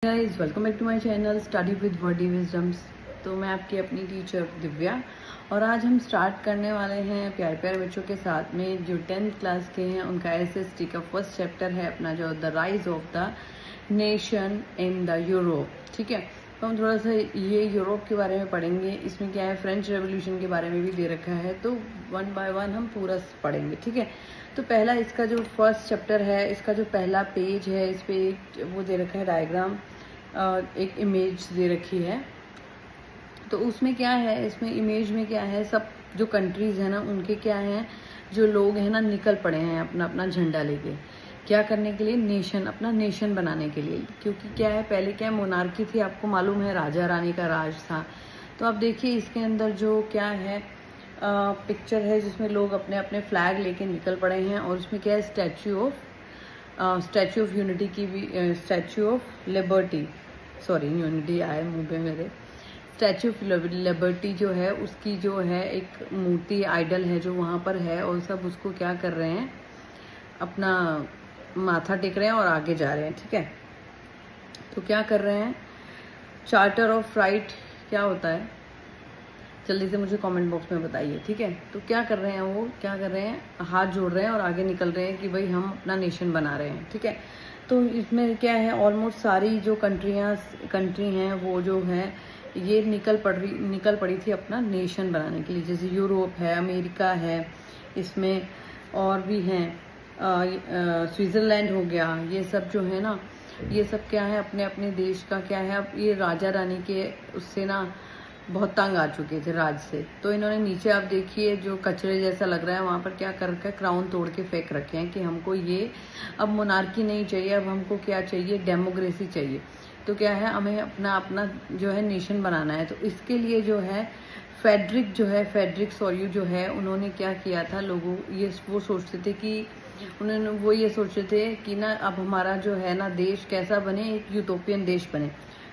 Guys welcome back to my channel study with Wordy Wisdoms. तो मैं आपकी अपनी टीचर दिव्या और आज हम स्टार्ट करने वाले हैं प्यारे प्यारे बच्चों के साथ में जो 10th क्लास के हैं। उनका एसएसटी का फर्स्ट चैप्टर है अपना जो the rise of the nation in the Europe. ठीक है, तो हम थोड़ा सा ये यूरोप के बारे में पढ़ेंगे। इसमें क्या है, फ्रेंच रेवोल्यूशन के बारे में भी दे रखा है, तो वन बाय वन हम पूरा पढ़ेंगे। ठीक है, तो पहला इसका जो फर्स्ट चैप्टर है, इसका जो पहला पेज है, इस पे एक वो दे रखा है डायग्राम, एक इमेज दे रखी है। तो उसमें क्या है, इसमें इमेज में क्या है, सब जो कंट्रीज है ना उनके क्या है, जो लोग हैं ना निकल पड़े हैं अपना अपना झंडा लेके। क्या करने के लिए? नेशन, अपना नेशन बनाने के लिए। क्योंकि क्या है, पहले क्या मोनार्की थी, आपको मालूम है, राजा रानी का राज था। तो आप देखिए इसके अंदर जो क्या है पिक्चर है जिसमें लोग अपने अपने फ्लैग लेके निकल पड़े हैं। और उसमें क्या है, स्टैच्यू ऑफ यूनिटी की भी, statue of liberty, sorry unity आए मुंह पे मेरे, स्टैच्यू ऑफ लिबर्टी जो है उसकी जो है एक मूर्ति आइडल है जो वहाँ पर है, और सब उसको क्या कर रहे हैं, अपना माथा टेक रहे हैं और आगे जा रहे हैं। ठीक है, तो क्या कर रहे हैं, चार्टर ऑफ राइट क्या होता है, जल्दी से मुझे कमेंट बॉक्स में बताइए। ठीक है, तो क्या कर रहे हैं, वो क्या कर रहे हैं, हाथ जोड़ रहे हैं और आगे निकल रहे हैं कि भाई हम अपना नेशन बना रहे हैं। ठीक है, तो इसमें क्या है, ऑलमोस्ट सारी जो कंट्री हैं वो जो है ये निकल पड़ी थी अपना नेशन बनाने के लिए। जैसे यूरोप है, अमेरिका है, इसमें और भी हैं, स्विट्जरलैंड हो गया, ये सब जो है ना, ये सब क्या है, अपने अपने देश का क्या है, अब ये राजा रानी के उससे ना बहुत तंग आ चुके थे राज से। तो इन्होंने नीचे आप देखिए जो कचरे जैसा लग रहा है वहां पर क्या कर रखा है, क्राउन तोड़ के फेंक रखे हैं कि हमको ये अब मोनार्की नहीं चाहिए, अब हमको क्या चाहिए, डेमोक्रेसी चाहिए। तो क्या है, हमें अपना अपना जो है नेशन बनाना है। तो इसके लिए जो है फेडरिक सॉर्यू जो है, उन्होंने क्या किया था, लोगों ये वो सोचते थे कि वो ये सोचते थे कि ना अब हमारा जो है ना देश कैसा बने, एक यूटोपियन देश बने।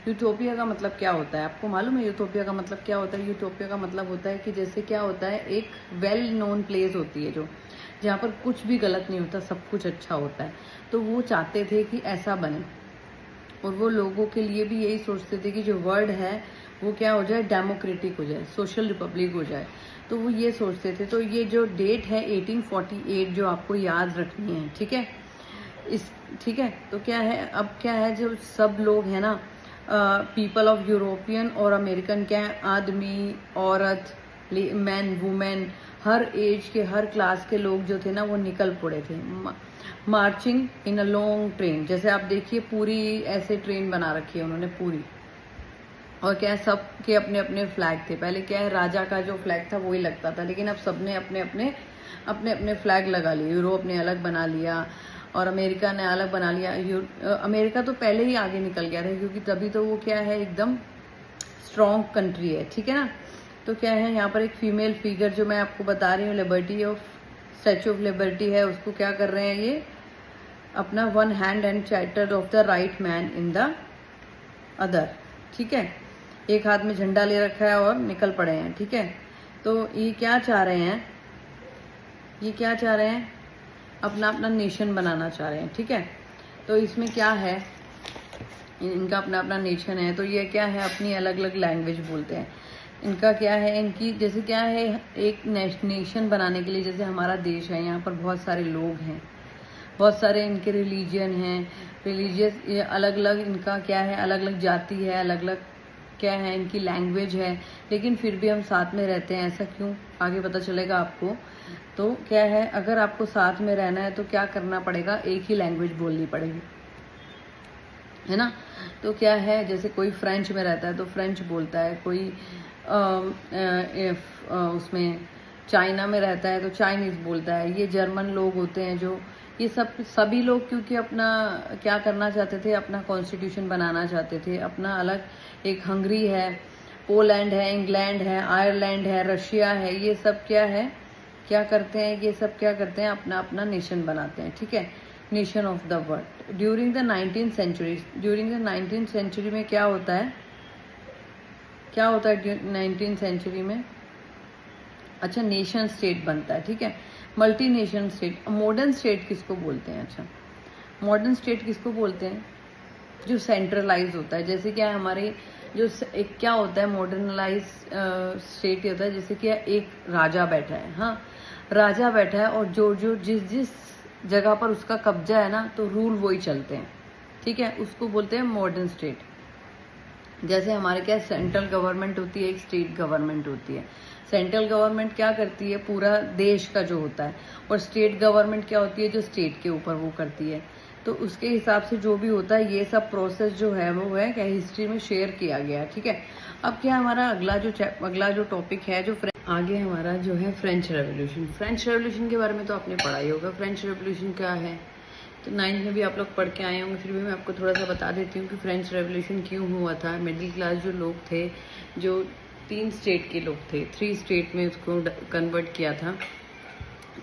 यूटोपिया का मतलब क्या होता है, आपको मालूम है यूटोपिया का मतलब क्या होता है? यूटोपिया का मतलब होता है कि जैसे क्या होता है, एक वेल नोन प्लेस होती है जो, जहाँ पर कुछ भी गलत नहीं होता, सब कुछ अच्छा होता है। तो वो चाहते थे कि ऐसा बने, और वो लोगों के लिए भी यही सोचते थे कि जो वर्ल्ड है वो क्या हो जाए, डेमोक्रेटिक हो जाए, सोशल रिपब्लिक हो जाए। तो वो ये सोचते थे। तो ये जो डेट है 1848 जो आपको याद रखनी है। ठीक है, ठीक है, तो क्या है, अब क्या है, जो सब लोग हैं ना, पीपल ऑफ यूरोपियन और अमेरिकन, क्या है, आदमी, औरत, मैन, वुमेन, हर एज के, हर क्लास के लोग जो थे ना वो निकल पड़े थे, marching in a long train. जैसे आप देखिए पूरी ऐसे ट्रेन बना रखी है उन्होंने पूरी, और क्या है, सब के अपने अपने फ्लैग थे। पहले क्या है, राजा का जो फ्लैग था वही लगता था, लेकिन अब सबने अपने अपने फ्लैग लगा लिए। यूरोप ने अलग बना लिया और अमेरिका ने अलग बना लिया। अमेरिका तो पहले ही आगे निकल गया था, क्योंकि तभी तो वो क्या है, एकदम स्ट्रॉन्ग कंट्री है। ठीक है ना, तो क्या है, यहाँ पर एक फीमेल फिगर जो मैं आपको बता रही हूँ, स्टैच्यू ऑफ लिबर्टी है, उसको क्या कर रहे हैं ये, अपना one hand and charter of the right man in the other. ठीक है, एक हाथ में झंडा ले रखा है और निकल पड़े हैं। ठीक है, तो ये क्या चाह रहे हैं, अपना अपना नेशन बनाना चाह रहे हैं। ठीक है, तो इसमें क्या है, इनका अपना अपना नेशन है, तो ये क्या है, अपनी अलग अलग लैंग्वेज बोलते हैं। इनका क्या है, इनकी जैसे क्या है, एक नेशन बनाने के लिए, जैसे हमारा देश है, यहाँ पर बहुत सारे लोग हैं, बहुत सारे इनके रिलीजियन हैं, रिलीजियस, ये अलग अलग, इनका क्या है, अलग अलग जाति है, अलग अलग क्या है, इनकी लैंग्वेज है, लेकिन फिर भी हम साथ में रहते हैं। ऐसा क्यों, आगे पता चलेगा आपको। तो क्या है, अगर आपको साथ में रहना है तो क्या करना पड़ेगा, एक ही लैंग्वेज बोलनी पड़ेगी, है ना। तो क्या है, जैसे कोई फ्रेंच में रहता है तो फ्रेंच बोलता है, कोई उसमें चाइना में रहता है तो चाइनीज बोलता है। ये जर्मन लोग होते हैं जो, ये सभी लोग क्योंकि अपना क्या करना चाहते थे, अपना कॉन्स्टिट्यूशन बनाना चाहते थे, अपना अलग, एक हंगरी है, पोलैंड है, इंग्लैंड है, आयरलैंड है, रशिया है, ये सब क्या है, क्या करते हैं, ये सब क्या करते हैं, अपना अपना नेशन बनाते हैं। ठीक है, nation of the world. During the 19th century में क्या होता है, 19th सेंचुरी में, अच्छा, नेशन स्टेट बनता है। ठीक है, multi nation state. Modern state किसको बोलते हैं, अच्छा, मॉडर्न स्टेट किसको बोलते हैं, जो सेंट्रलाइज होता है। जैसे क्या है हमारे जो एक क्या होता है मॉडर्नलाइज स्टेट होता है, जैसे कि एक राजा बैठा है, हाँ राजा बैठा है और जो जो जिस जिस जगह पर उसका कब्जा है ना, तो रूल वही चलते हैं, ठीक है, उसको बोलते हैं मॉडर्न स्टेट। जैसे हमारे क्या सेंट्रल गवर्नमेंट होती है, एक स्टेट गवर्नमेंट होती है। सेंट्रल गवर्नमेंट क्या करती है, पूरा देश का जो होता है, और स्टेट गवर्नमेंट क्या होती है, जो स्टेट के ऊपर वो करती है। तो उसके हिसाब से जो भी होता है, ये सब प्रोसेस जो है वो है क्या हिस्ट्री में शेयर किया गया, ठीक है। अब क्या हमारा अगला जो टॉपिक है, जो आगे हमारा जो है फ्रेंच रेवोल्यूशन। फ्रेंच रेवोल्यूशन के बारे में तो आपने पढ़ा ही होगा। फ्रेंच रेवोल्यूशन क्या है, तो 9th में भी आप लोग पढ़ के आए होंगे, फिर भी मैं आपको थोड़ा सा बता देती हूँ कि फ्रेंच रेवोल्यूशन क्यों हुआ था। मिडिल क्लास जो लोग थे, जो 3 स्टेट के लोग थे, 3 स्टेट में उसको कन्वर्ट किया था।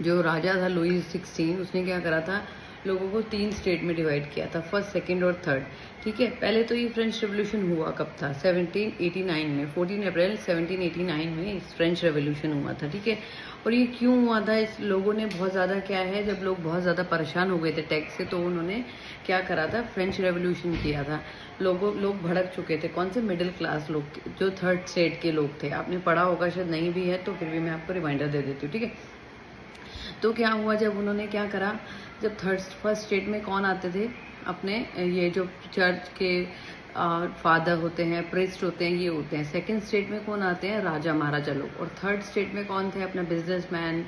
जो राजा था लुई 16, उसने क्या करा था, लोगों को 3 स्टेट में डिवाइड किया था, फर्स्ट, सेकंड और थर्ड, ठीक है। पहले तो ये फ्रेंच रेवोल्यूशन हुआ कब था, 1789 में, 14 अप्रैल 1789 में इस फ्रेंच रेवोल्यूशन हुआ था, ठीक है। और ये क्यों हुआ था, इस लोगों ने बहुत ज़्यादा क्या है, जब लोग बहुत ज़्यादा परेशान हो गए थे टैक्स से, तो उन्होंने क्या करा था, फ्रेंच रेवोल्यूशन किया था। लोग भड़क चुके थे, कौन से, मिडिल क्लास लोग, जो 3rd स्टेट के लोग थे। आपने पढ़ा होगा, शायद नहीं भी है तो फिर भी मैं आपको रिमाइंडर दे देती हूँ, ठीक है। तो क्या हुआ, जब उन्होंने क्या करा, जब फर्स्ट स्टेट में कौन आते थे, अपने ये जो चर्च के फादर होते हैं, प्रिस्ट होते हैं, ये होते हैं। सेकंड स्टेट में कौन आते हैं, राजा महाराजा लोग। और थर्ड स्टेट में कौन थे, अपना बिजनेसमैन,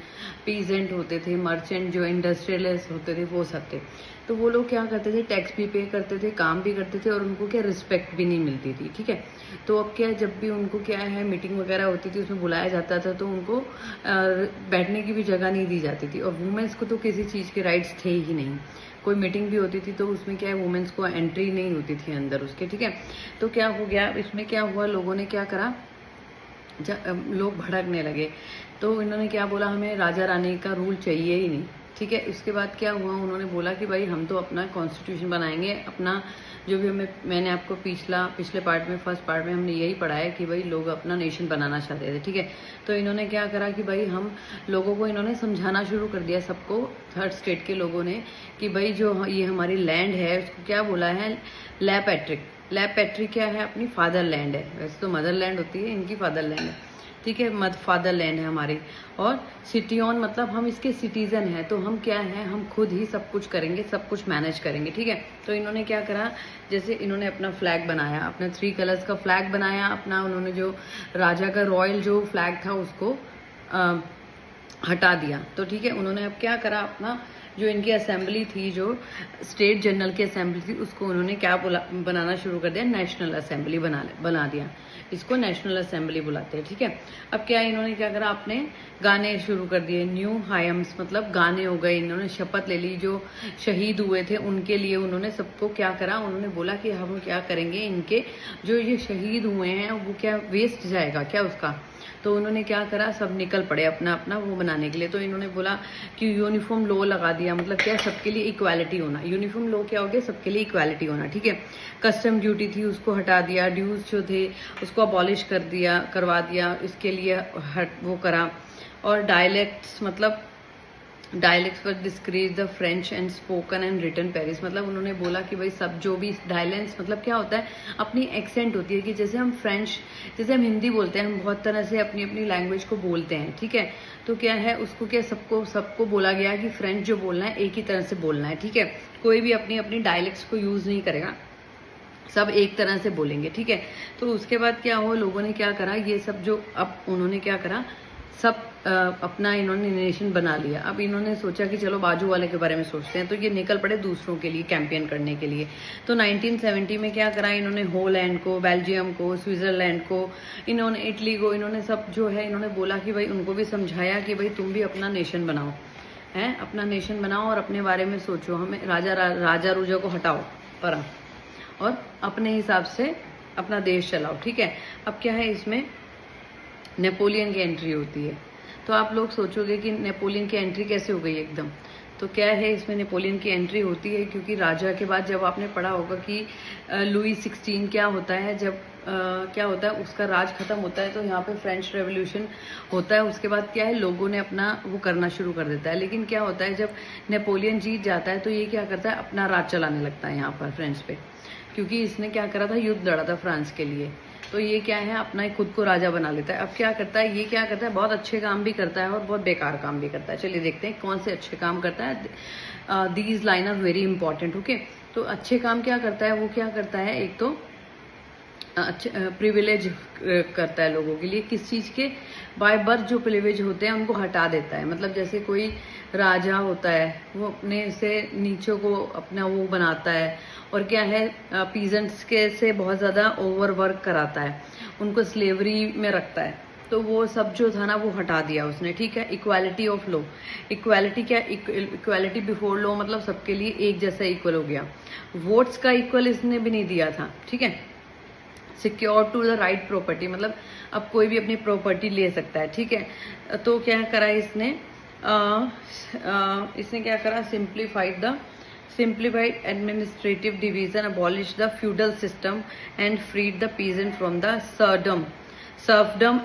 पीजेंट होते थे, मर्चेंट, जो इंडस्ट्रियलिस्ट होते थे, वो सब थे। तो वो लोग क्या करते थे, टैक्स भी पे करते थे, काम भी करते थे, और उनको क्या रिस्पेक्ट भी नहीं मिलती थी, ठीक है। तो अब क्या, जब भी उनको क्या है मीटिंग वगैरह होती थी, उसमें बुलाया जाता था, तो उनको बैठने की भी जगह नहीं दी जाती थी। और वुमेन्स को तो किसी चीज़ के राइट्स थे ही नहीं। कोई मीटिंग भी होती थी तो उसमें क्या है, वुमेन्स को एंट्री नहीं होती थी अंदर उसके, ठीक है। तो क्या हो गया, इसमें क्या हुआ, लोगों ने क्या करा, लोग भड़कने लगे। तो इन्होंने क्या बोला, हमें राजा रानी का रूल चाहिए ही नहीं, ठीक है। इसके बाद क्या हुआ, उन्होंने बोला कि भाई हम तो अपना कॉन्स्टिट्यूशन बनाएंगे, अपना जो भी मैंने आपको पिछले पार्ट में, फर्स्ट पार्ट में हमने यही पढ़ा है कि भाई लोग अपना नेशन बनाना चाहते थे, ठीक है। तो इन्होंने क्या करा कि भाई हम लोगों को, इन्होंने समझाना शुरू कर दिया सबको, 3rd स्टेट के लोगों ने, कि भाई जो ये हमारी लैंड है, उसको क्या बोला है, लैब पैट्रिक क्या है, अपनी फादर लैंड है। वैसे तो मदर लैंड होती है, इनकी फादर लैंड है, ठीक है, फादर लैंड है हमारी। और सिटी ऑन मतलब हम इसके सिटीजन हैं, तो हम क्या है, हम खुद ही सब कुछ करेंगे, सब कुछ मैनेज करेंगे, ठीक है। तो इन्होंने क्या करा, जैसे इन्होंने अपना फ्लैग बनाया, अपना 3 कलर्स का फ्लैग बनाया अपना। उन्होंने जो राजा का रॉयल जो फ्लैग था उसको हटा दिया, तो ठीक है। उन्होंने अब क्या करा, अपना जो इनकी असेंबली थी, जो स्टेट जनरल की असेंबली थी, उसको उन्होंने क्या बनाना शुरू कर दिया, नेशनल असेंबली बना दिया। इसको नेशनल असेंबली बुलाते हैं, ठीक है। अब क्या इन्होंने क्या करा, अपने गाने शुरू कर दिए, न्यू हायम्स मतलब गाने हो गए। इन्होंने शपथ ले ली, जो शहीद हुए थे उनके लिए उन्होंने सबको क्या करा, उन्होंने बोला कि हम क्या करेंगे, इनके जो ये शहीद हुए हैं वो क्या वेस्ट जाएगा क्या उसका। तो उन्होंने क्या करा, सब निकल पड़े अपना अपना वो बनाने के लिए। तो इन्होंने बोला कि यूनिफॉर्म लॉ लगा दिया, मतलब क्या, सबके लिए इक्वालिटी होना। यूनिफॉर्म लॉ क्या हो गया, सबके लिए इक्वालिटी होना, ठीक है। कस्टम ड्यूटी थी उसको हटा दिया, ड्यूज जो थे उसको अबॉलिश करवा दिया, इसके लिए वो करा। और डायलेक्ट्स मतलब डायलेक्ट्स पर decrease the French and spoken and written Paris, मतलब उन्होंने बोला कि भाई सब जो भी डायलेंस मतलब क्या होता है, अपनी एक्सेंट होती है, कि जैसे हम फ्रेंच, जैसे हम हिंदी बोलते हैं, हम बहुत तरह से अपनी अपनी लैंग्वेज को बोलते हैं, ठीक है। तो क्या है, उसको क्या सबको बोला गया कि फ्रेंच जो बोलना है एक ही तरह से बोलना है, ठीक है। कोई भी अपनी अपनी डायलेक्ट्स को यूज नहीं करेगा, सब एक तरह से बोलेंगे, ठीक है। तो उसके बाद क्या हुआ, लोगों ने क्या करा, ये सब जो अब उन्होंने क्या करा, सब अपना इन्होंने नेशन बना लिया। अब इन्होंने सोचा कि चलो बाजू वाले के बारे में सोचते हैं, तो ये निकल पड़े दूसरों के लिए कैंपेन करने के लिए। तो 1970 में क्या करा, इन्होंने होलैंड को, बेल्जियम को, स्विट्जरलैंड को, इन्होंने इटली को, इन्होंने सब जो है, इन्होंने बोला कि भाई उनको भी समझाया कि भाई तुम भी अपना नेशन बनाओ, है अपना नेशन बनाओ और अपने बारे में सोचो, हमें राजा रूजा को हटाओ पर, और अपने हिसाब से अपना देश चलाओ, ठीक है। अब क्या है, इसमें नेपोलियन की एंट्री होती है। तो आप लोग सोचोगे कि नेपोलियन की एंट्री कैसे हो गई एकदम, तो क्या है, इसमें नेपोलियन की एंट्री होती है क्योंकि राजा के बाद, जब आपने पढ़ा होगा कि लुई 16 क्या होता है, जब क्या होता है, उसका राज खत्म होता है, तो यहाँ पे फ्रेंच रेवोल्यूशन होता है। उसके बाद क्या है, लोगों ने अपना वो करना शुरू कर देता है। लेकिन क्या होता है, जब नेपोलियन जीत जाता है तो ये क्या करता है, अपना राज चलाने लगता है यहाँ पर फ्रेंच पे। क्योंकि इसने क्या करा था, युद्ध लड़ा था फ्रांस के लिए। तो ये क्या है, अपना ही खुद को राजा बना लेता है। अब क्या करता है, ये क्या करता है, बहुत अच्छे काम भी करता है और बहुत बेकार काम भी करता है। चलिए देखते हैं कौन से अच्छे काम करता है। These line are very important. Okay, तो अच्छे काम क्या करता है, वो क्या करता है, एक तो अच्छे प्रिविलेज करता है लोगों के लिए। किस चीज के, बाय बर्थ जो प्रिविलेज होते हैं उनको हटा देता है। मतलब जैसे कोई राजा होता है, वो अपने से नीचों को अपना वो बनाता है, और क्या है, पीजेंट्स के से बहुत ज्यादा ओवर वर्क कराता है, उनको स्लेवरी में रखता है। तो वो सब जो था ना, वो हटा दिया उसने। ठीक है, इक्वालिटी ऑफ लॉ। इक्वालिटी क्या, इक्वालिटी बिफोर लॉ, मतलब सबके लिए एक जैसा इक्वल हो गया। वोट्स का इक्वल इसने भी नहीं दिया था। ठीक है, secure to the right property, मतलब अब कोई भी अपनी प्रॉपर्टी ले सकता है। ठीक है, तो क्या करा इसने, इसने क्या करा, simplified administrative division, abolished the feudal system and freed the peasant from the serfdom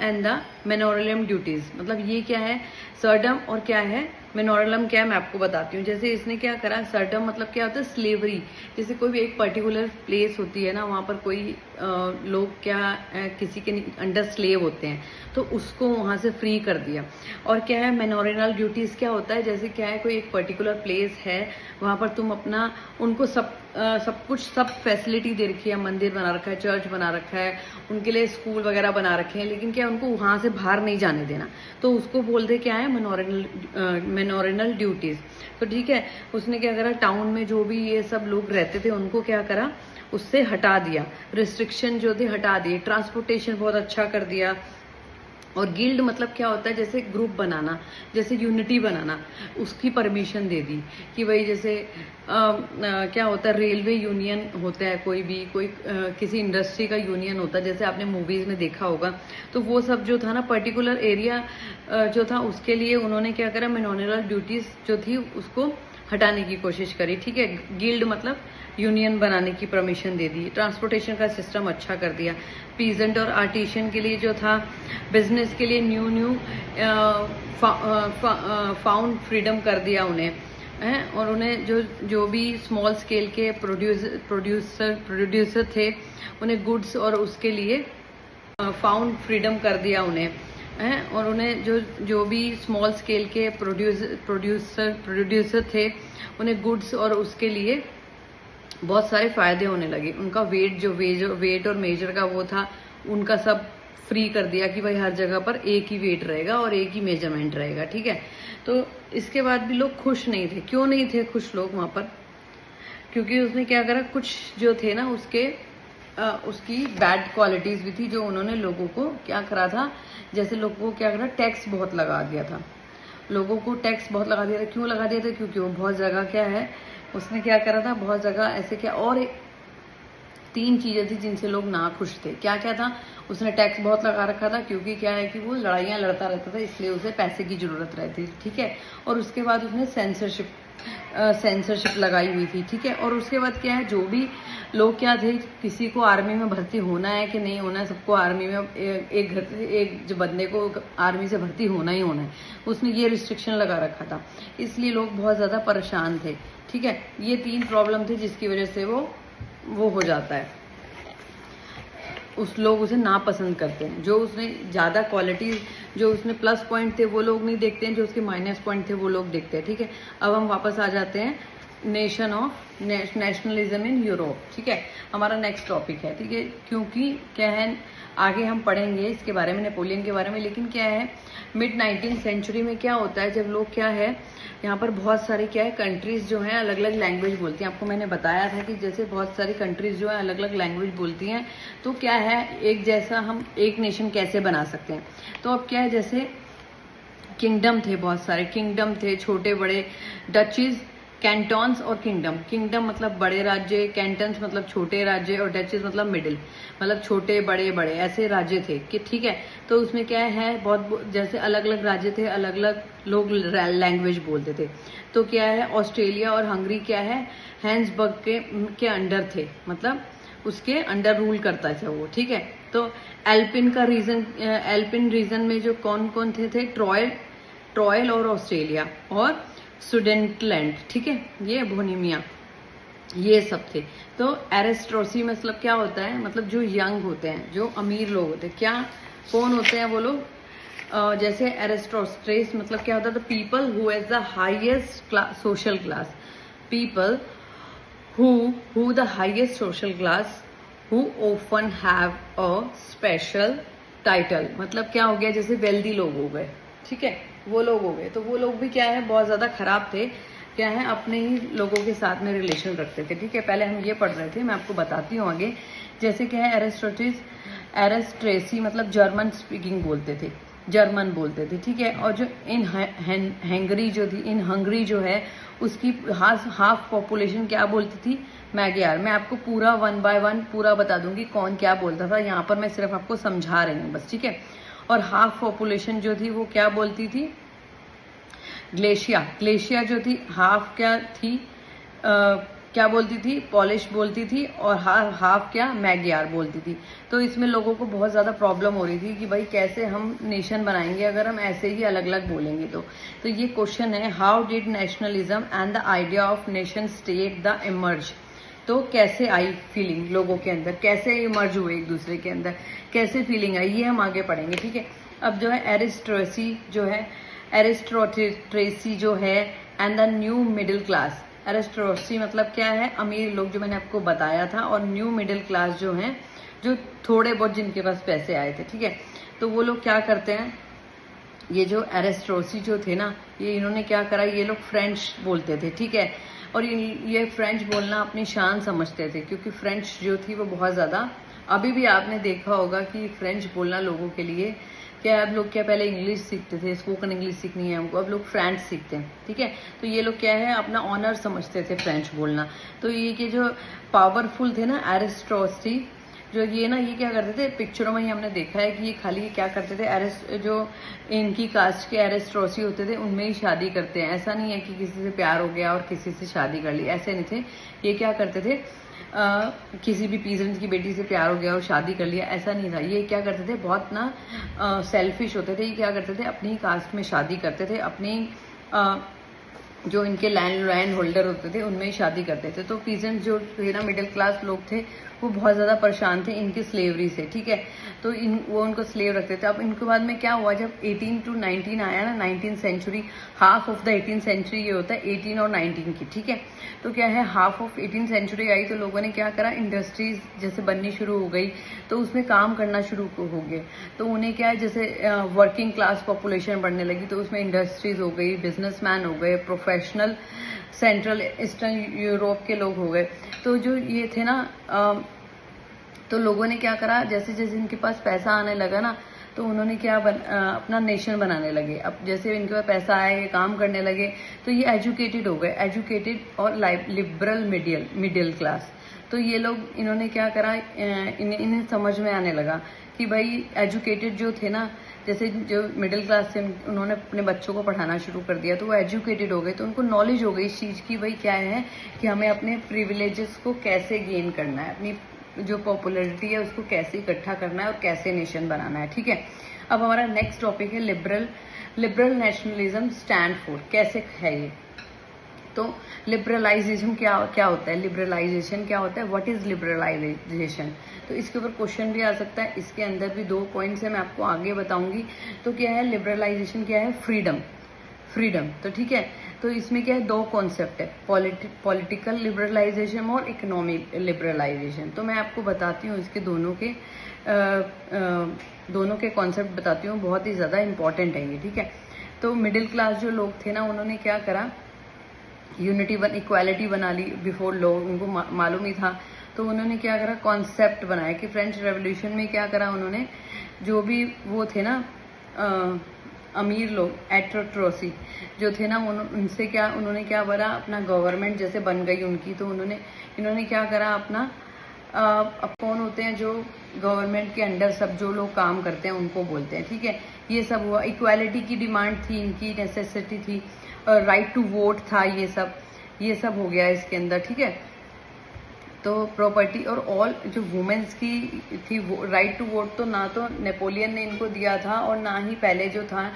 and the manorial duties। मतलब ये क्या है, सर्डम और क्या है मेनोरलम, क्या है मैं आपको बताती हूँ। जैसे इसने क्या करा, सर्डम मतलब क्या होता है, स्लेवरी। जैसे कोई भी एक पर्टिकुलर प्लेस होती है ना, वहां पर कोई लोग क्या किसी के अंडर स्लेव होते हैं, तो उसको वहां से फ्री कर दिया। और क्या है, मेनोरियल ड्यूटीज क्या होता है, जैसे क्या है, कोई एक पर्टिकुलर प्लेस है, वहां पर तुम अपना उनको सब फैसिलिटी दे रखी है, मंदिर बना रखा है, चर्च बना रखा है, उनके लिए स्कूल वगैरह बना रखे हैं, लेकिन क्या उनको वहां से बाहर नहीं जाने देना, तो उसको बोलते क्या है, मेनोरियल ड्यूटीज। तो ठीक है, उसने क्या करा, टाउन में जो भी ये सब लोग रहते थे उनको क्या करा, उससे हटा दिया, रिस्ट्रिक्शन जो थे हटा दिए, ट्रांसपोर्टेशन बहुत अच्छा कर दिया। और गिल्ड मतलब क्या होता है, जैसे ग्रुप बनाना, जैसे यूनिटी बनाना, उसकी परमिशन दे दी कि भाई जैसे क्या होता है, रेलवे यूनियन होता है, कोई किसी इंडस्ट्री का यूनियन होता है, जैसे आपने मूवीज में देखा होगा। तो वो सब जो था ना, पर्टिकुलर एरिया जो था, उसके लिए उन्होंने क्या करा, मेनोरियल ड्यूटीज जो थी उसको हटाने की कोशिश करी। ठीक है, गिल्ड मतलब यूनियन बनाने की परमिशन दे दी, ट्रांसपोर्टेशन का सिस्टम अच्छा कर दिया, पीजेंट और आर्टिशियन के लिए जो था, बिजनेस के लिए न्यू फाउंड फ्रीडम कर दिया उन्हें है। और उन्हें जो भी स्मॉल स्केल के प्रोड्यूसर थे, उन्हें गुड्स और उसके लिए फाउंड फ्रीडम कर दिया उन्हें है। और उन्हें जो भी स्मॉल स्केल के प्रोड्यूसर थे, उन्हें गुड्स और उसके लिए बहुत सारे फायदे होने लगे। उनका वेट और मेजर का वो था, उनका सब फ्री कर दिया कि भाई हर जगह पर एक ही वेट रहेगा और एक ही मेजरमेंट रहेगा। ठीक है, तो इसके बाद भी लोग खुश नहीं थे। क्यों नहीं थे खुश लोग वहां पर, क्योंकि उसने क्या करा, कुछ जो थे ना उसकी बैड क्वालिटीज भी थी, जो उन्होंने लोगों को क्या करा था, जैसे लोगों को क्या करा, टैक्स बहुत लगा दिया था। लोगों को टैक्स बहुत लगा दिया था। क्यों लगा दिया था, क्योंकि वो बहुत जगह क्या है, उसने क्या करा था, बहुत जगह ऐसे क्या, और 3 चीजें थी जिनसे लोग ना खुश थे। क्या क्या था, उसने टैक्स बहुत लगा रखा था, क्योंकि क्या है कि वो लड़ाइयां लड़ता रहता था, इसलिए उसे पैसे की जरूरत रहती थी। ठीक है, और उसके बाद उसने सेंसरशिप लगाई हुई थी। ठीक है, और उसके बाद क्या है, जो भी लोग क्या थे, किसी को आर्मी में भर्ती होना है कि नहीं होना है, सबको आर्मी में एक जो बंदे को आर्मी से भर्ती होना ही होना है, उसने ये रिस्ट्रिक्शन लगा रखा था, इसलिए लोग बहुत ज्यादा परेशान थे। ठीक है, ये 3 प्रॉब्लम थी जिसकी वजह से वो हो जाता है, लोग उसे नापसंद करते हैं। जो उसने ज्यादा क्वालिटी, जो उसने प्लस पॉइंट थे वो लोग नहीं देखते हैं, जो उसके माइनस पॉइंट थे वो लोग देखते हैं। ठीक है, अब हम वापस आ जाते हैं नेशनलिज्म इन यूरोप। ठीक है, हमारा नेक्स्ट टॉपिक है। ठीक है, क्योंकि क्या है, आगे हम पढ़ेंगे इसके बारे में, नेपोलियन के बारे में। लेकिन क्या है, मिड 19th सेंचुरी में क्या होता है, जब लोग क्या है, यहाँ पर बहुत सारी क्या है, कंट्रीज जो हैं अलग अलग लैंग्वेज बोलती हैं। आपको मैंने बताया था कि जैसे बहुत सारी कंट्रीज जो है अलग अलग लैंग्वेज बोलती हैं, तो क्या है, एक जैसा हम एक नेशन कैसे बना सकते हैं। तो अब क्या है, जैसे किंगडम थे, बहुत सारे किंगडम थे, छोटे बड़े, डचीज, कैंटॉन्स और किंगडम मतलब बड़े राज्य, कैंटन्स मतलब छोटे राज्य, और डचेस मतलब मिडिल, मतलब छोटे बड़े बड़े ऐसे राज्य थे कि ठीक है। तो उसमें क्या है, बहुत जैसे अलग अलग राज्य थे, अलग अलग लोग लैंग्वेज बोलते थे। तो क्या है, ऑस्ट्रेलिया और हंगरी क्या है, हैंसबर्ग के अंडर थे, मतलब उसके अंडर रूल करता था वो। ठीक है, तो एल्पिन रीजन में जो कौन कौन थे, ट्रॉयल और ऑस्ट्रेलिया और सुडेंटलैंड। ठीक है, ये बोहेमिया, ये सब थे। तो एरिस्टोक्रेसी मतलब क्या होता है, मतलब जो यंग होते हैं, जो अमीर लोग होते हैं, क्या कौन होते हैं वो लोग, जैसे एरिस्टोक्रेसी मतलब क्या होता है, the people who has the highest social class, people who the highest social class, who often have a special title। मतलब क्या हो गया, जैसे वेल्दी लोग हो गए, ठीक है, वो लोग हो गए। तो वो लोग भी क्या है, बहुत ज्यादा खराब थे, क्या है, अपने ही लोगों के साथ में रिलेशन रखते थे, ठीक है। पहले हम ये पढ़ रहे थे, मैं आपको बताती हूँ आगे। जैसे क्या है, एरिस्ट्रेसी मतलब जर्मन स्पीकिंग बोलते थे, जर्मन बोलते थे, ठीक है। और जो इन हंगरी जो थी, इन हंगरी जो है, उसकी हाफ पॉपुलेशन क्या बोलती थी, मैग्यार। मैं आपको पूरा 1 बाय 1 पूरा बता दूंगी कौन क्या बोलता था, यहाँ पर मैं सिर्फ आपको समझा रही हूँ बस, ठीक है। और हाफ पॉपुलेशन जो थी वो क्या बोलती थी, ग्लेशिया जो थी, हाफ क्या थी, क्या बोलती थी, पॉलिश बोलती थी, और हाफ क्या, मैग्यार बोलती थी। तो इसमें लोगों को बहुत ज्यादा प्रॉब्लम हो रही थी कि भाई कैसे हम नेशन बनाएंगे अगर हम ऐसे ही अलग अलग बोलेंगे। तो ये क्वेश्चन है, how did nationalism and the idea of nation state the emerge. तो कैसे आई फीलिंग लोगों के अंदर, कैसे इमर्ज हुए एक दूसरे के अंदर, कैसे फीलिंग आई, ये हम आगे पढ़ेंगे, ठीक है। अब जो है एरिस्टोक्रेसी जो है and the new middle class. Aristocracy मतलब क्या है, अमीर लोग, जो मैंने आपको बताया था, और न्यू मिडिल क्लास जो है, जो थोड़े बहुत जिनके पास पैसे आए थे, ठीक है। तो वो लोग क्या करते हैं, ये जो एरिस्टोक्रेसी जो थे ना, ये इन्होंने क्या करा, ये लोग फ्रेंच बोलते थे, ठीक है। और ये फ्रेंच बोलना अपनी शान समझते थे, क्योंकि फ्रेंच जो थी वो बहुत ज्यादा, अभी भी आपने देखा होगा कि फ्रेंच बोलना लोगों के लिए क्या, अब लोग क्या पहले इंग्लिश सीखते थे, स्पोकन इंग्लिश सीखनी है हमको, अब लोग फ्रेंच सीखते हैं, ठीक है। तो ये लोग क्या है, अपना ऑनर समझते थे फ्रेंच बोलना। तो ये कि जो पावरफुल थे ना एरिस्टोक्रेसी, जो ये ना, ये क्या करते थे, पिक्चरों में ही हमने देखा है कि ये खाली क्या करते थे, जो इनकी कास्ट के एरिस्टोक्रेसी होते थे उनमें ही शादी करते हैं। ऐसा नहीं है कि किसी से प्यार हो गया और किसी से शादी कर ली, ऐसे नहीं थे। ये क्या करते थे, किसी भी पीजेंट की बेटी से प्यार हो गया और शादी कर लिया, ऐसा नहीं था। ये क्या करते थे, बहुत ना सेल्फिश होते थे। ये क्या करते थे, अपनी कास्ट में शादी करते थे, अपनी जो इनके लैंड होल्डर होते थे उनमें ही शादी करते थे। तो पीजेंट जो थे ना, मिडिल क्लास लोग थे, वो बहुत ज्यादा परेशान थे इनकी स्लेवरी से, ठीक है। तो वो उनको स्लेव रखते थे। अब इनके बाद में क्या हुआ, जब 18 to 19 आया ना, 19th century, half of the 18th century ये होता है 18 और 19 की, ठीक है। तो क्या है, हाफ ऑफ 18th सेंचुरी आई तो लोगों ने क्या करा, इंडस्ट्रीज जैसे बननी शुरू हो गई, तो उसमें काम करना शुरू हो गए। तो उन्हें क्या है, जैसे वर्किंग क्लास पॉपुलेशन बढ़ने लगी, तो उसमें इंडस्ट्रीज हो गई, बिजनेसमैन हो गए, प्रोफेशनल सेंट्रल ईस्टर्न यूरोप के लोग हो गए। तो जो ये थे ना, तो लोगों ने क्या करा, जैसे जैसे इनके पास पैसा आने लगा ना, तो उन्होंने क्या अपना नेशन बनाने लगे। अब जैसे इनके पास पैसा आया, ये काम करने लगे, तो ये एजुकेटेड हो गए, एजुकेटेड और लिबरल मिडिल क्लास। तो ये लोग, इन्होंने क्या करा, इन्हें समझ में आने लगा कि भाई एजुकेटेड जो थे ना, जैसे जो मिडिल क्लास थे, उन्होंने अपने बच्चों को पढ़ाना शुरू कर दिया, तो वो एजुकेटेड हो गए, तो उनको नॉलेज हो गई इस चीज की, भाई क्या है कि हमें अपने प्रिविलेजेस को कैसे गेन करना है, अपनी जो पॉपुलैरिटी है उसको कैसे इकट्ठा करना है और कैसे नेशन बनाना है, ठीक है। अब हमारा नेक्स्ट टॉपिक है लिबरल नेशनलिज्म स्टैंड फॉर, कैसे है ये। तो लिबरलाइजेशन क्या होता है, लिबरलाइजेशन क्या होता है, व्हाट इज लिबरलाइजेशन। तो इसके ऊपर क्वेश्चन भी आ सकता है। इसके अंदर भी 2 पॉइंट्स है, मैं आपको आगे बताऊंगी। तो क्या है लिबरलाइजेशन, क्या है, फ्रीडम। तो ठीक है, तो इसमें क्या है, 2 कॉन्सेप्ट है, पॉलिटिकल लिबरलाइजेशन और इकोनॉमिक लिबरलाइजेशन। तो मैं आपको बताती हूँ इसके दोनों के कॉन्सेप्ट बताती हूँ, बहुत ही ज्यादा इंपॉर्टेंट है ये, ठीक है। तो मिडिल क्लास जो लोग थे ना, उन्होंने क्या करा, यूनिटी इक्वालिटी बना ली बिफोर लॉ, उनको मालूम ही था। तो उन्होंने क्या करा, कॉन्सेप्ट बनाया कि फ्रेंच रेवोल्यूशन में क्या करा उन्होंने, जो भी वो थे ना अमीर लोग, एरिस्टोक्रेसी जो थे ना, उनसे क्या, उन्होंने क्या करा, अपना गवर्नमेंट जैसे बन गई उनकी, तो इन्होंने क्या करा, अपना अब कौन होते हैं जो गवर्नमेंट के अंडर सब जो लोग काम करते हैं उनको बोलते हैं, ठीक है। ये सब हुआ, इक्वालिटी की डिमांड थी, इनकी नेसेसिटी थी, और राइट टू वोट था, ये सब हो गया इसके अंदर, ठीक है। तो प्रॉपर्टी और ऑल जो वुमेन्स की थी राइट टू वोट, तो ना तो नेपोलियन ने इनको दिया था और ना ही पहले जो था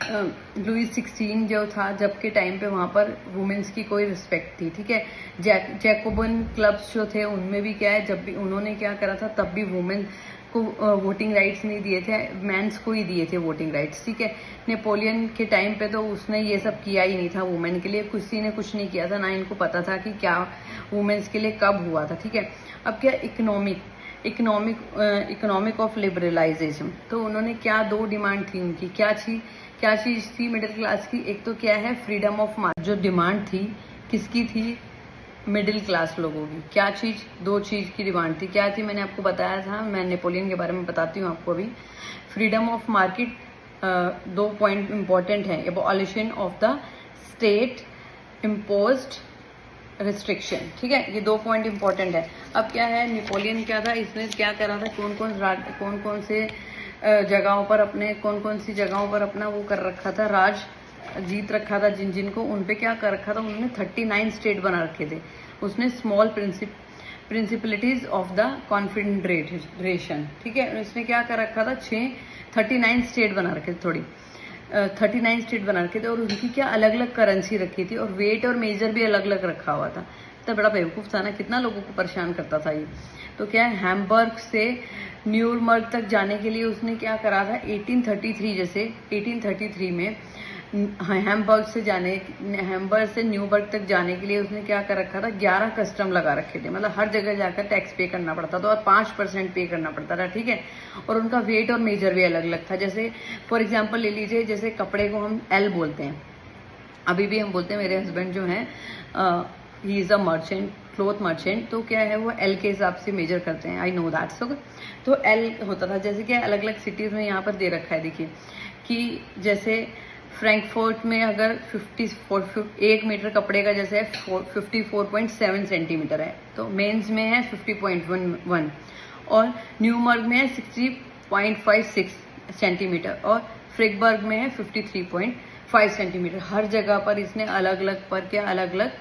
लुई 16 जो था, जब के टाइम पे वहाँ पर वुमेन्स की कोई रिस्पेक्ट थी, ठीक है। जैकोबन क्लब्स जो थे उनमें भी क्या है, जब भी उन्होंने क्या करा था तब भी वुमेन को वोटिंग राइट्स नहीं दिए थे, मेंस को ही दिए थे वोटिंग राइट्स, ठीक है। नेपोलियन के टाइम पे तो उसने ये सब किया ही नहीं था वुमेन के लिए, किसी ने कुछ नहीं किया था, ना इनको पता था कि क्या वुमेन्स के लिए कब हुआ था, ठीक है। अब क्या इकोनॉमिक ऑफ लिबरलाइजेशन, तो उन्होंने क्या 2 डिमांड थी उनकी, क्या चीज थी मिडिल क्लास की। एक तो क्या है फ्रीडम ऑफ मार्केट, जो डिमांड थी किसकी थी, मिडिल क्लास लोगों की। क्या चीज, 2 चीज की डिमांड थी, क्या थी मैंने आपको बताया था, मैं नेपोलियन के बारे में बताती हूँ आपको अभी। Freedom of market, 2 point important है, abolition of the state imposed restriction, ठीक है, ये 2 पॉइंट इंपॉर्टेंट है। अब क्या है, नेपोलियन क्या था, इसने क्या करा था, कौन कौन से जगहों पर अपने, कौन कौन सी जगहों पर अपना वो कर रखा था, राज जीत रखा था, जिनको उन पे क्या कर रखा था, उन्होंने 39 स्टेट बना रखे थे। उसने स्मॉल प्रिंसिपलिटीज ऑफ द कॉन्फेडरेशन, ठीक है, इसने क्या कर रखा था, 39 स्टेट बना रखे थे, 39 स्टेट बना रखे थे, और उनकी क्या अलग अलग करेंसी रखी थी, और वेट और मेजर भी अलग अलग रखा हुआ था। तो बड़ा बेवकूफ था ना, कितना लोगों को परेशान करता था ये। तो क्या है, हैम्बर्ग से न्यूरमर्ग तक जाने के लिए उसने क्या करा था, 1833 में हैम्बर्ग से न्यूबर्ग तक जाने के लिए उसने क्या कर रखा था, 11 कस्टम लगा रखे थे, मतलब हर जगह जाकर टैक्स पे करना पड़ता था, और 5% पे करना पड़ता था, ठीक है। और उनका वेट और मेजर भी अलग अलग था। जैसे फॉर एग्जाम्पल ले लीजिए, जैसे कपड़े को हम एल बोलते हैं, अभी भी हम बोलते हैं, मेरे हस्बैंड जो हैं he is a merchant, cloth merchant, तो क्या है वो एल के हिसाब से मेजर करते हैं, आई नो दैट। सो तो एल होता था, जैसे क्या अलग अलग सिटीज में यहाँ पर दे रखा है, देखिए कि जैसे फ्रैंकफर्ट में अगर 1 मीटर कपड़े का जैसे 54.7 सेंटीमीटर है, तो मेंस में है 50.1, और न्यूमर्ग में है 60.56 सेंटीमीटर, और फ्रिकबर्ग में है 53.5 सेंटीमीटर। हर जगह पर इसने अलग अलग पर क्या अलग अलग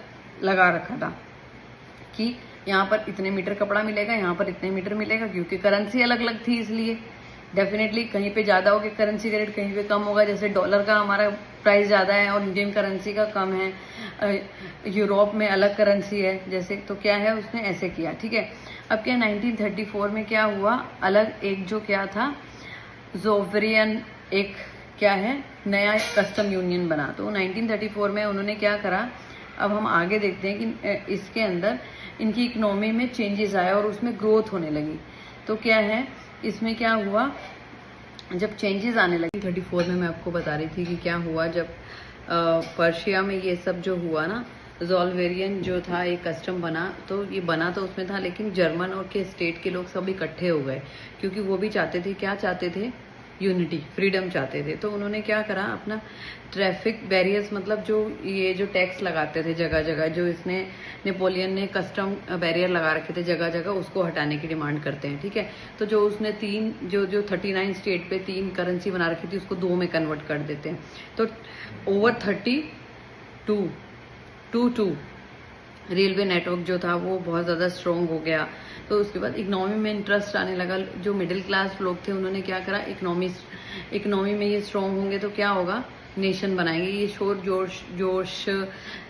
लगा रखा था कि यहाँ पर इतने मीटर कपड़ा मिलेगा, यहाँ पर इतने मीटर मिलेगा, क्योंकि करेंसी अलग अलग थी, इसलिए डेफिनेटली कहीं पे ज्यादा होगा करेंसी का रेट, कहीं पे कम होगा। जैसे डॉलर का हमारा प्राइस ज्यादा है और इंडियन करेंसी का कम है, यूरोप में अलग करेंसी है जैसे, तो क्या है उसने ऐसे किया, ठीक है। अब क्या 1934 में क्या हुआ, अलग एक जो क्या था जोवरियन, एक क्या है नया कस्टम यूनियन बना, तो 1934 में उन्होंने क्या करा। अब हम आगे देखते हैं कि इसके अंदर इनकी इकोनॉमी में चेंजेस आए और उसमें ग्रोथ होने लगी। तो क्या है इसमें क्या हुआ, जब चेंजेस आने लगे 34 में मैं आपको बता रही थी कि क्या हुआ, जब पर्शिया में ये सब जो हुआ ना, जोल्वेरियन जो था एक कस्टम बना, तो ये बना तो उसमें था, लेकिन जर्मन और के स्टेट के लोग सब इकट्ठे हो गए, क्योंकि वो भी चाहते थे, क्या चाहते थे, यूनिटी, फ्रीडम चाहते थे। तो उन्होंने क्या करा, अपना ट्रैफिक बैरियर्स, मतलब जो ये जो टैक्स लगाते थे जगह जगह, जो इसने नेपोलियन ने कस्टम बैरियर लगा रखे थे जगह जगह, उसको हटाने की डिमांड करते हैं, ठीक है। तो जो उसने 39 स्टेट पे 3 करेंसी बना रखी थी, उसको 2 में कन्वर्ट कर देते हैं। तो ओवर 32 रेलवे नेटवर्क जो था वो बहुत ज़्यादा स्ट्रॉन्ग हो गया। तो उसके बाद इकोनॉमी में इंटरेस्ट आने लगा, जो मिडिल क्लास लोग थे उन्होंने क्या करा, इकोनॉमी में ये स्ट्रॉन्ग होंगे तो क्या होगा, नेशन बनाएंगे, ये शोर जोश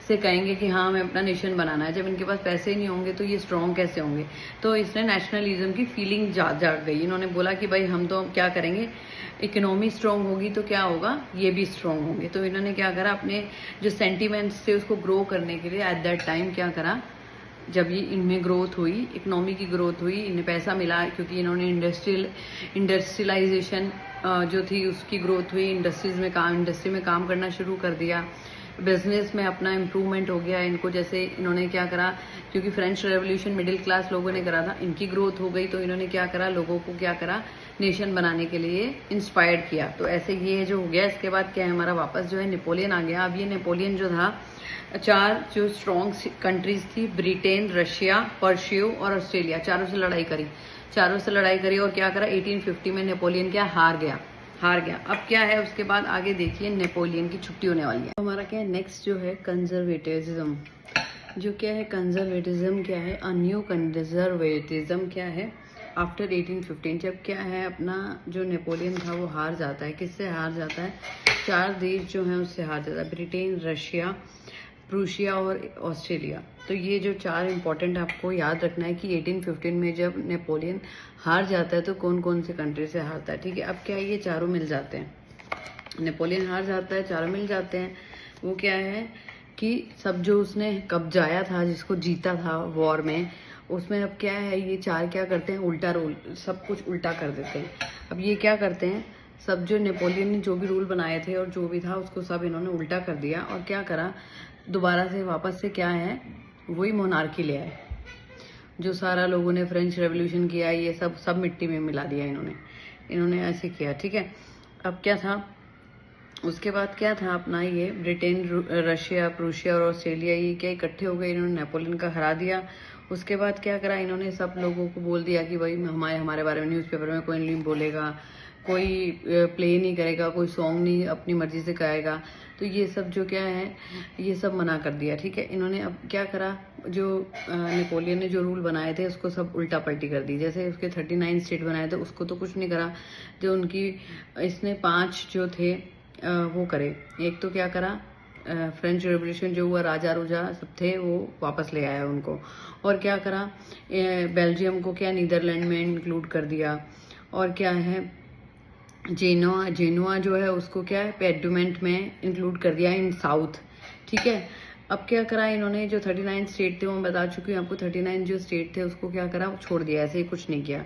से कहेंगे कि हाँ हमें अपना नेशन बनाना है। जब इनके पास पैसे ही नहीं होंगे तो ये स्ट्रॉन्ग कैसे होंगे। तो इसने नेशनलिज्म की फीलिंग जाग गई, इन्होंने बोला कि भाई हम तो क्या करेंगे, इकोनॉमी स्ट्रॉन्ग होगी तो क्या होगा, ये भी स्ट्रॉन्ग होंगे। तो इन्होंने क्या करा, अपने जो सेंटीमेंट्स थे उसको ग्रो करने के लिए एट दैट टाइम क्या करा, जब ये इनमें ग्रोथ हुई, इकोनॉमी की ग्रोथ हुई, इन्हें पैसा मिला, क्योंकि इन्होंने इंडस्ट्रियलाइजेशन जो थी उसकी ग्रोथ हुई, इंडस्ट्री में काम करना शुरू कर दिया, बिजनेस में अपना इम्प्रूवमेंट हो गया इनको। जैसे इन्होंने क्या करा, क्योंकि फ्रेंच रेवोल्यूशन मिडिल क्लास लोगों ने करा था, इनकी ग्रोथ हो गई, तो इन्होंने क्या करा, लोगों को क्या करा, नेशन बनाने के लिए इंस्पायर्ड किया। तो ऐसे ये जो हो गया, इसके बाद क्या है, हमारा वापस जो है नेपोलियन आ गया। अब ये नेपोलियन जो था, 4 जो स्ट्रॉन्ग कंट्रीज थी, ब्रिटेन, रशिया, पर्शिया और ऑस्ट्रेलिया, चारों से लड़ाई करी और क्या करा, 1850 में नेपोलियन क्या हार गया। अब क्या है उसके बाद आगे देखिए, नेपोलियन की छुट्टी होने वाली है। तो हमारा क्या है नेक्स्ट जो है कंजर्वेटिज्म, जो क्या है कंजर्वेटिज्म क्या है, अ न्यू कंजर्वेटिज्म क्या है, आफ्टर 1815 जब क्या है अपना जो नेपोलियन था वो हार जाता है। किससे हार जाता है? 4 देश जो हैं उससे हार जाता है, ब्रिटेन, रशिया, प्रूशिया और ऑस्ट्रेलिया। तो ये जो 4 इंपॉर्टेंट आपको याद रखना है कि 1815 में जब नेपोलियन हार जाता है तो कौन कौन से कंट्री से हारता है। ठीक है, अब क्या ये चारों मिल जाते हैं, नेपोलियन हार जाता है, चारों मिल जाते हैं। वो क्या है कि सब जो उसने कब्जाया था, जिसको जीता था वॉर में, उसमें अब क्या है ये 4 क्या करते हैं, उल्टा रूल, सब कुछ उल्टा कर देते हैं। अब ये क्या करते हैं, सब जो नेपोलियन ने जो भी रूल बनाए थे और जो भी था उसको सब इन्होंने उल्टा कर दिया और क्या करा, दोबारा से वापस से क्या है वही मोनार्की ले आए। जो सारा लोगों ने फ्रेंच रेवोल्यूशन किया ये सब मिट्टी में मिला दिया इन्होंने ऐसे किया। ठीक है, अब क्या था उसके बाद क्या था अपना ये ब्रिटेन, रशिया, प्रूशिया और ऑस्ट्रेलिया ये क्या इकट्ठे हो गए, इन्होंने नेपोलियन का हरा दिया। उसके बाद क्या करा, इन्होंने सब लोगों को बोल दिया कि भाई हमारे बारे में न्यूज़पेपर में कोई नहीं बोलेगा, कोई प्ले नहीं करेगा, कोई सॉन्ग नहीं अपनी मर्जी से गाएगा। तो ये सब जो क्या है ये सब मना कर दिया। ठीक है, इन्होंने अब क्या करा, जो नेपोलियन ने जो रूल बनाए थे उसको सब उल्टा पलटी कर दी। जैसे उसके 39 स्टेट बनाए थे उसको तो कुछ नहीं करा, जो उनकी इसने 5 जो थे वो करे। एक तो क्या करा, फ्रेंच रेवोल्यूशन जो हुआ, राजा रूजा सब थे वो वापस ले आया उनको। और क्या करा, बेल्जियम को क्या नीदरलैंड में इंक्लूड कर दिया। और क्या है, जेनुआ जो है उसको क्या है पेडुमेंट में इंक्लूड कर दिया इन साउथ। ठीक है, अब क्या करा इन्होंने, जो 39 स्टेट थे वो मैं बता चुकी हूँ आपको, 39 जो स्टेट थे उसको क्या करा, छोड़ दिया, ऐसे ही कुछ नहीं किया।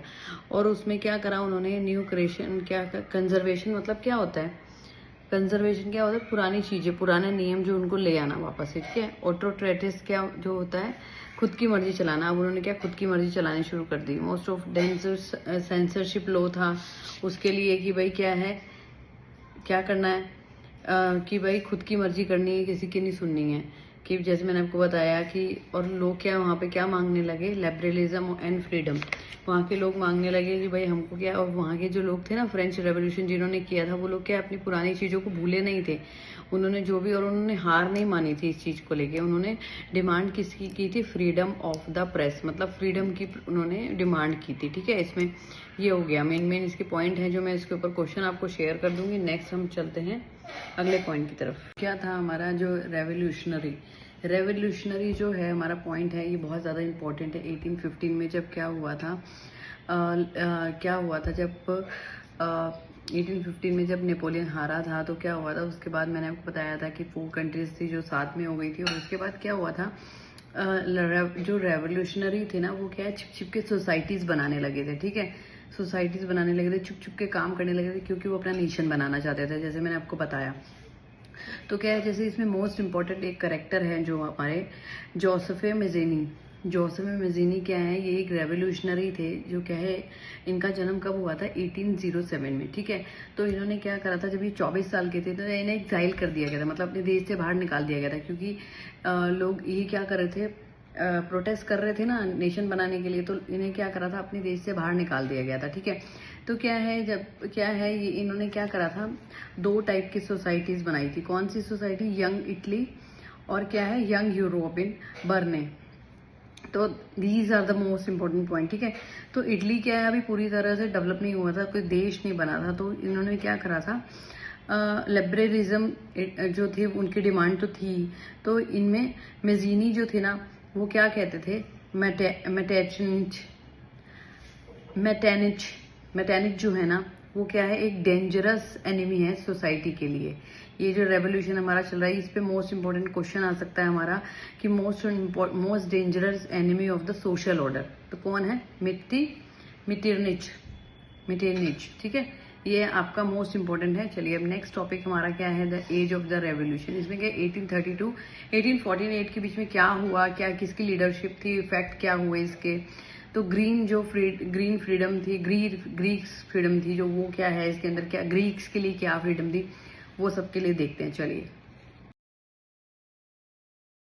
और उसमें क्या करा उन्होंने, न्यू क्रिएशन, क्या कंजर्वेशन मतलब क्या होता है, कंजर्वेशन क्या होता है, पुरानी चीजें, पुराने नियम जो उनको ले आना वापस से। ठीक है, ऑटोक्रेटिस क्या जो होता है, खुद की मर्जी चलाना। अब उन्होंने क्या खुद की मर्जी चलानी शुरू कर दी। मोस्ट ऑफ सेंसरशिप लॉ था उसके लिए कि भाई क्या है, क्या करना है, कि भाई खुद की मर्जी करनी है, किसी की नहीं सुननी है। कि जैसे मैंने आपको बताया कि और लोग क्या वहाँ पे क्या मांगने लगे, लिबरलिज्म एंड फ्रीडम। वहाँ के लोग मांगने लगे कि भाई हमको क्या, और वहाँ के जो लोग थे ना फ्रेंच रेवोल्यूशन जिन्होंने किया था वो लोग क्या अपनी पुरानी चीज़ों को भूले नहीं थे। उन्होंने जो भी, और उन्होंने हार नहीं मानी थी इस चीज़ को लेके। उन्होंने डिमांड किसकी की थी, फ्रीडम ऑफ द प्रेस, मतलब फ्रीडम की उन्होंने डिमांड की थी। ठीक है, इसमें ये हो गया मेन इसके पॉइंट है जो मैं इसके ऊपर क्वेश्चन आपको शेयर कर दूंगी। नेक्स्ट हम चलते हैं अगले पॉइंट की तरफ। क्या था हमारा जो रेवोल्यूशनरी जो है हमारा पॉइंट है, ये बहुत ज़्यादा इंपॉर्टेंट है। 1815 में जब क्या हुआ था, जब 1815 में जब नेपोलियन हारा था तो क्या हुआ था, उसके बाद मैंने आपको बताया था कि 4 कंट्रीज थी जो साथ में हो गई थी। और उसके बाद क्या हुआ था, जो रेवोल्यूशनरी थे ना वो क्या है, छिप छिप के सोसाइटीज बनाने लगे थे। ठीक है, सोसाइटीज बनाने लगे थे, छुप छुप के काम करने लगे थे, क्योंकि वो अपना नेशन बनाना चाहते थे, जैसे मैंने आपको बताया। तो क्या है, जैसे इसमें मोस्ट इम्पॉर्टेंट एक करेक्टर है जो हमारे जोसेफ मेज़ीनी क्या है, ये एक रेवोल्यूशनरी थे जो क्या है, इनका जन्म कब हुआ था, 1807 में। ठीक है, तो इन्होंने क्या करा था, जब ये 24 साल के थे तो इन्हें एक्साइल कर दिया गया था, मतलब अपने देश से बाहर निकाल दिया गया था। क्योंकि लोग ये क्या कर रहे थे, प्रोटेस्ट कर रहे थे ना नेशन बनाने के लिए, तो इन्हें क्या करा था, अपने देश से बाहर निकाल दिया गया था। ठीक है, तो क्या है, जब क्या है ये इन्होंने क्या करा था, 2 टाइप की सोसाइटीज बनाई थी। कौन सी सोसाइटी, यंग इटली और क्या है, यंग यूरोप इन बर्ने। तो these are the most important point. ठीक है, तो इटली क्या है अभी पूरी तरह से डेवलप नहीं हुआ था, कोई देश नहीं बना था, तो इन्होंने क्या करा था, लिबरलिज्म जो थे उनकी डिमांड तो थी। तो इनमें मेज़ीनी जो थे ना वो क्या कहते थे, मैटेनिच जो है ना वो क्या है, एक डेंजरस एनिमी है सोसाइटी के लिए। ये जो रेवोल्यूशन हमारा चल रहा है इस पे मोस्ट इंपॉर्टेंट क्वेश्चन आ सकता है हमारा कि most dangerous enemy of the social order, तो कौन है, मिटेरनिच। ठीक है, ये आपका मोस्ट इंपॉर्टेंट है। चलिए अब नेक्स्ट टॉपिक हमारा क्या है, the age of the revolution. इसमें क्या 1832 1848 के बीच में क्या हुआ, क्या किसकी लीडरशिप थी, इफेक्ट क्या हुए इसके। तो ग्रीन फ्रीडम थी, ग्रीक्स फ्रीडम थी, जो वो क्या है इसके अंदर, क्या ग्रीक्स के लिए क्या फ्रीडम थी, वो सबके लिए देखते हैं। चलिए